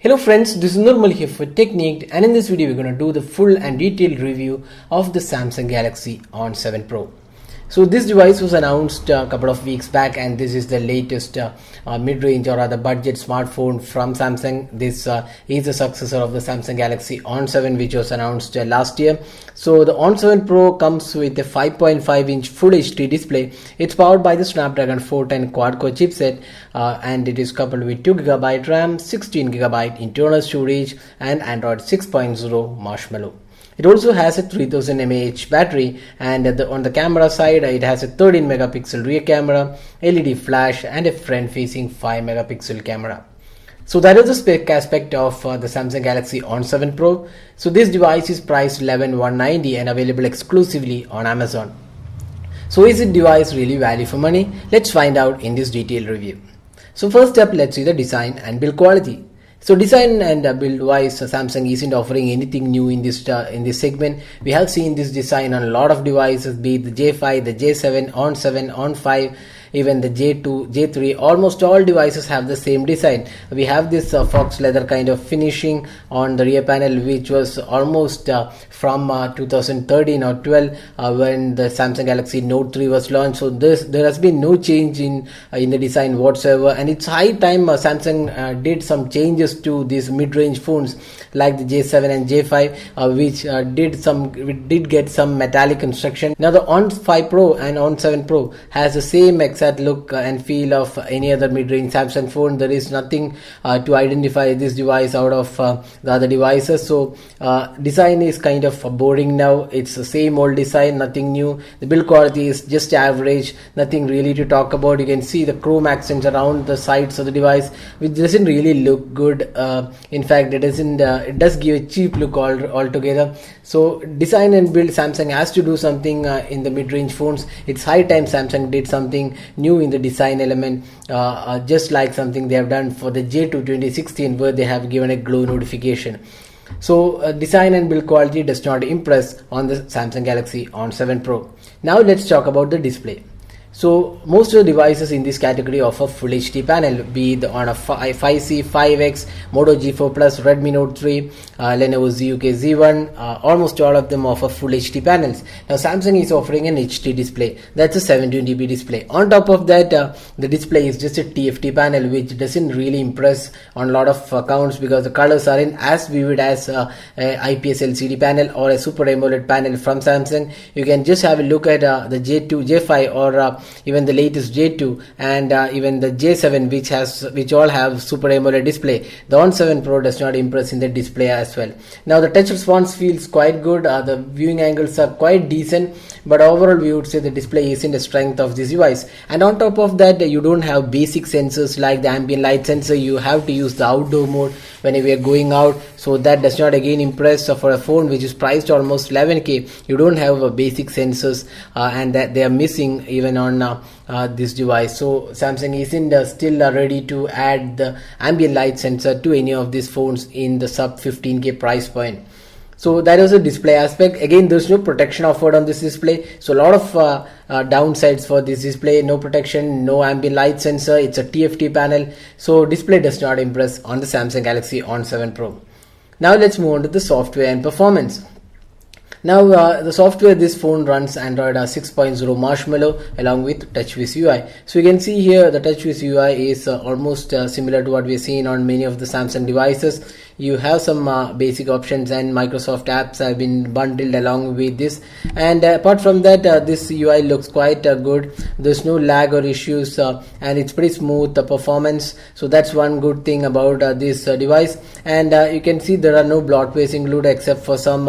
Hello friends, this is Normal here for Technique, and in this video we're going to do the full and detailed review of the Samsung Galaxy On7 Pro. So this device was announced a couple of weeks back, and this is the latest mid-range or rather budget smartphone from Samsung. This is the successor of the Samsung Galaxy On7, which was announced last year. So the On7 Pro comes with a 5.5-inch Full HD display. It's powered by the Snapdragon 410 quad-core chipset, and it is coupled with 2GB RAM, 16GB internal storage, and Android 6.0 Marshmallow. It also has a 3000 mAh battery, and on the camera side it has a 13 megapixel rear camera, LED flash, and a front-facing 5 megapixel camera. So that is the spec aspect of the Samsung Galaxy On7 Pro. So this device is priced $11,190 and available exclusively on Amazon. So is this device really value for money? Let's find out in this detailed review. So first up, let's see the design and build quality. So design and build wise, Samsung isn't offering anything new in this segment. We have seen this design on a lot of devices, be it the J5, the J7, On7, On5, even the J2, J3. Almost all devices have the same design. We have this fox leather kind of finishing on the rear panel, which was almost from 2013 or 12 when the Samsung Galaxy Note 3 was launched. So there has been no change in the design whatsoever, and it's high time Samsung did some changes to these mid-range phones like the J7 and J5, which did get some metallic construction. Now the On5 Pro and On7 Pro has the same exact look and feel of any other mid-range Samsung phone. There is nothing to identify this device out of the other devices. So design is kind of boring now. It's the same old design, nothing new. The build quality is just average, nothing really to talk about. You can see the chrome accents around the sides of the device, which doesn't really look good. In fact, it does give a cheap look altogether. So design and build, Samsung has to do something in the mid-range phones. It's high time Samsung did something new in the design element, just like something they have done for the J2 2016, where they have given a glow notification. So design and build quality does not impress on the Samsung Galaxy On7 Pro. Now let's talk about the display. So most of the devices in this category offer Full HD panel, be it on a 5C, 5X, Moto G4 Plus, Redmi Note 3, Lenovo ZUK Z1, almost all of them offer Full HD panels. Now Samsung is offering an HD display, that's a 720p display. On top of that, the display is just a TFT panel, which doesn't really impress on a lot of accounts because the colors aren't as vivid as a IPS LCD panel or a Super AMOLED panel from Samsung. You can just have a look at the J2, J5, or even the latest J2 and even the J7, which all have Super AMOLED display. The On7 Pro does not impress in the display as well. Now the touch response feels quite good. The viewing angles are quite decent, but overall we would say the display isn't the strength of this device. And on top of that, you don't have basic sensors like the ambient light sensor. You have to use the outdoor mode whenever you are going out, so that does not again impress for a phone which is priced almost 11k. You don't have basic sensors, and that they are missing even on this device. So Samsung isn't still ready to add the ambient light sensor to any of these phones in the sub 15k price point. So that is a display aspect. Again, there's no protection offered on this display, so a lot of downsides for this display. No protection, no ambient light sensor, it's a TFT panel, so display does not impress on the Samsung Galaxy On7 Pro. Now let's move on to the software and performance. Now the software, this phone runs Android 6.0 Marshmallow along with TouchWiz UI. So you can see here the TouchWiz UI is almost similar to what we have seen on many of the Samsung devices. You have some basic options, and Microsoft apps have been bundled along with this. And apart from that, this UI looks quite good. There's no lag or issues, and it's pretty smooth performance. So that's one good thing about this device. And you can see there are no bloatwares included except for some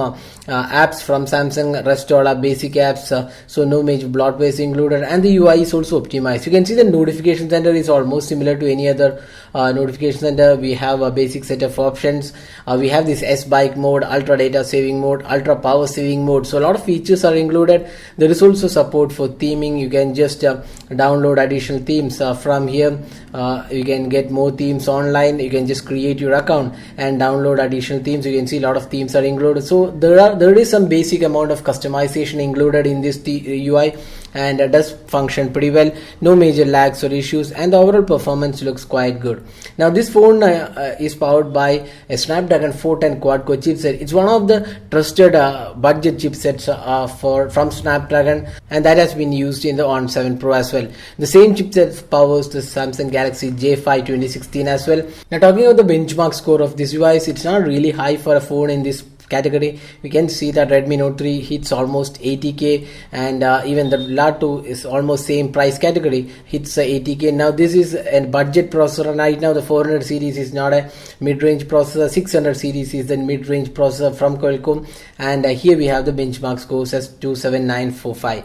apps from Samsung. Rest all are basic apps, so no major bloatwares included, and the UI is also optimized. You can see the notification center is almost similar to any other notification center. We have a basic set of options. functions. We have this S bike mode, ultra data saving mode, ultra power saving mode. So a lot of features are included. There is also support for theming. You can just download additional themes from here. You can get more themes online. You can just create your account and download additional themes. You can see a lot of themes are included. So there is some basic amount of customization included in this UI, and does function pretty well. No major lags or issues, and the overall performance looks quite good. Now this phone is powered by a Snapdragon 410 quad-core chipset. It's one of the trusted budget chipsets from Snapdragon, and that has been used in the On7 Pro as well. The same chipset powers the Samsung Galaxy J5 2016 as well. Now talking about the benchmark score of this device, it's not really high for a phone in this category. We can see that Redmi Note 3 hits almost 80k, and even the La2 is almost same price category, hits 80k. Now this is a budget processor. Right now the 400 series is not a mid-range processor, 600 series is the mid-range processor from Qualcomm, and here we have the benchmark scores as 27945.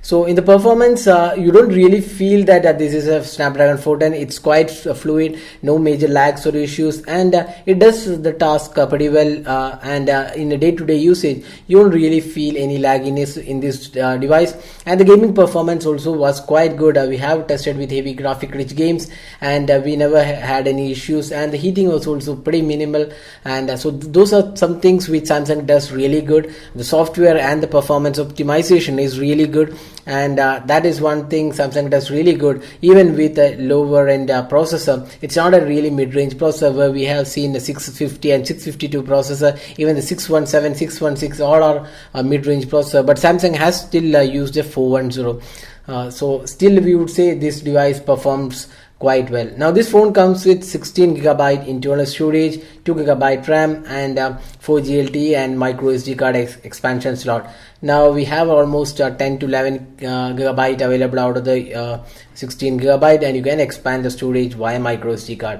So in the performance, you don't really feel that this is a Snapdragon 410. It's quite fluid, no major lags or issues, and it does the task pretty well. And in the day-to-day usage, you don't really feel any lagginess in this device. And the gaming performance also was quite good. We have tested with heavy graphic-rich games, and we never had any issues. And the heating was also pretty minimal. And so those are some things which Samsung does really good. The software and the performance optimization is really good. And that is one thing Samsung does really good. Even with a lower end processor, it's not a really mid-range processor where we have seen the 650 and 652 processor. Even the 617, 616 all are a mid-range processor, but Samsung has still used a 410. So still we would say this device performs quite well. Now this phone comes with 16GB internal storage, 2GB RAM, and 4G LTE and micro SD card expansion slot. Now we have almost 10 to 11 GB available out of the 16GB, and you can expand the storage via micro SD card.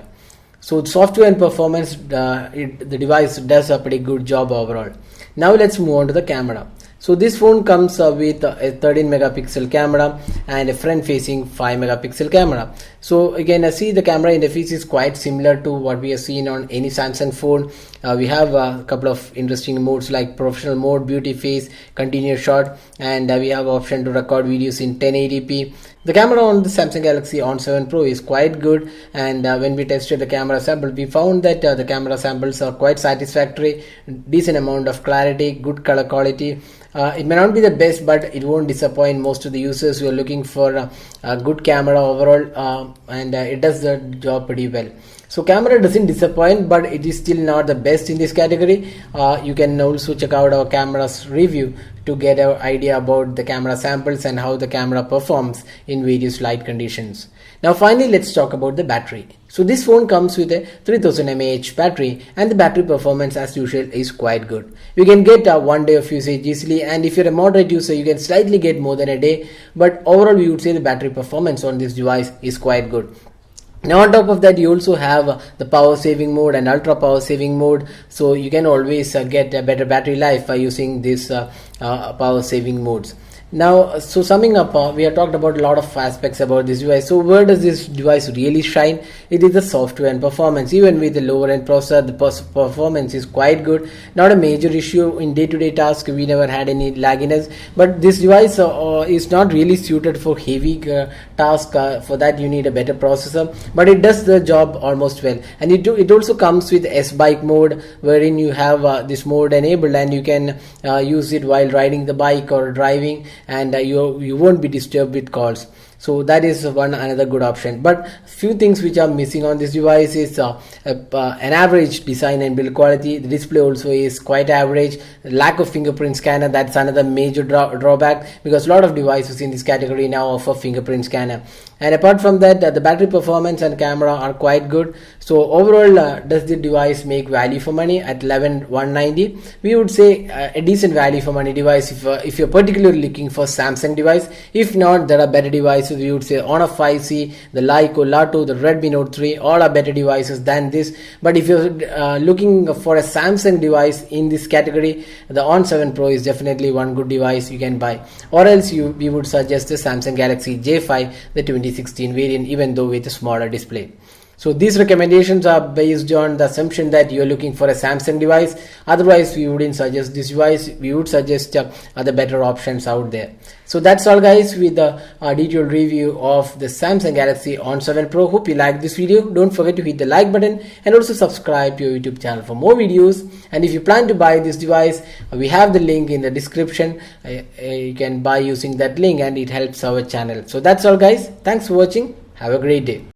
So software and performance, the device does a pretty good job overall. Now let's move on to the camera. So this phone comes with a 13 megapixel camera and a front facing 5 megapixel camera. So again, I see the camera interface is quite similar to what we have seen on any Samsung phone. We have a couple of interesting modes like professional mode, beauty face, continuous shot, and we have option to record videos in 1080p. The camera on the Samsung Galaxy On7 Pro is quite good, and when we tested the camera sample, we found that the camera samples are quite satisfactory, decent amount of clarity, good color quality. It may not be the best, but it won't disappoint most of the users who are looking for a good camera overall, and it does the job pretty well. So camera doesn't disappoint, but it is still not the best in this category. You can also check out our camera's review to get an idea about the camera samples and how the camera performs in various light conditions. Now finally, let's talk about the battery. So this phone comes with a 3000 mAh battery, and the battery performance as usual is quite good. You can get 1 day of usage easily, and if you're a moderate user, you can slightly get more than a day, but overall we would say the battery performance on this device is quite good. Now on top of that, you also have the power saving mode and ultra power saving mode, so you can always get a better battery life by using this power saving modes. Now, so summing up, we have talked about a lot of aspects about this device. So where does this device really shine? It is the software and performance. Even with the lower end processor, the performance is quite good. Not a major issue in day-to-day tasks. We never had any lagginess. But this device is not really suited for heavy tasks. For that you need a better processor. But it does the job almost well. And it also comes with S-Bike mode, wherein you have this mode enabled, and you can use it while riding the bike or driving, and you won't be disturbed with calls. So that is another good option. But few things which are missing on this device is an average design and build quality. The display also is quite average. Lack of fingerprint scanner, that's another major drawback, because a lot of devices in this category now offer fingerprint scanner. And apart from that, the battery performance and camera are quite good. So overall, does the device make value for money at 11,190? We would say a decent value for money device if you're particularly looking for Samsung device. If not, there are better devices. We would say Honor 5C, the Lyco, La2, the Redmi Note 3, all are better devices than this. But if you're looking for a Samsung device in this category, the On7 Pro is definitely one good device you can buy. Or else we would suggest the Samsung Galaxy J5, the 2016 variant, even though with a smaller display. So these recommendations are based on the assumption that you're looking for a Samsung device. Otherwise, we wouldn't suggest this device. We would suggest other better options out there. So that's all guys with the detailed review of the Samsung Galaxy On7 Pro. Hope you liked this video. Don't forget to hit the like button and also subscribe to our YouTube channel for more videos. And if you plan to buy this device, we have the link in the description. You can buy using that link and it helps our channel. So that's all guys. Thanks for watching. Have a great day.